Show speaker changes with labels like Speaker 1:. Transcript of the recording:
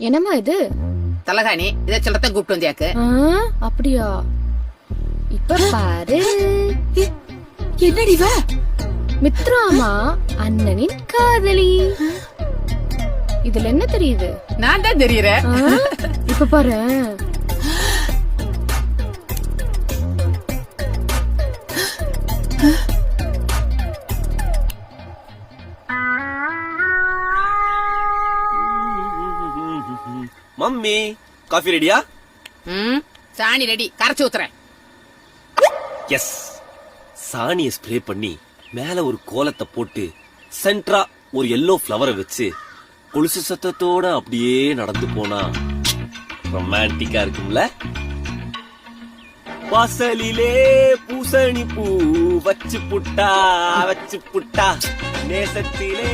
Speaker 1: என்னம்மா இது?
Speaker 2: தலகாணி இத சொல்றத கூப்பிட்டு வந்தியாக்கு.
Speaker 1: அப்படியா? இப்ப பாரு.
Speaker 3: என்னடி இவ?
Speaker 1: மித்ராமா அண்ணனின் காதலி. இதுல என்ன தெரியுது?
Speaker 2: நான் தான் தெரியறேன்.
Speaker 1: இப்ப பாரு.
Speaker 4: மம்மி காஃபி ரெடியா?
Speaker 2: சாணி ரெடி, கரைச்சு ஊத்துறேன்.
Speaker 4: எஸ். சாணியை ஸ்ப்ரே பண்ணி மேல ஒரு கோலத்தை போட்டு சென்ட்ரா ஒரு எல்லோ ஃப்ளவரை வச்சு கொலுசு சத்தத்தோட அப்படியே நடந்து போனா ரொமான்டிக்கா இருக்கும்ல. வாசலிலே பூசணி பூ வச்சு புட்டா நேசத்திலே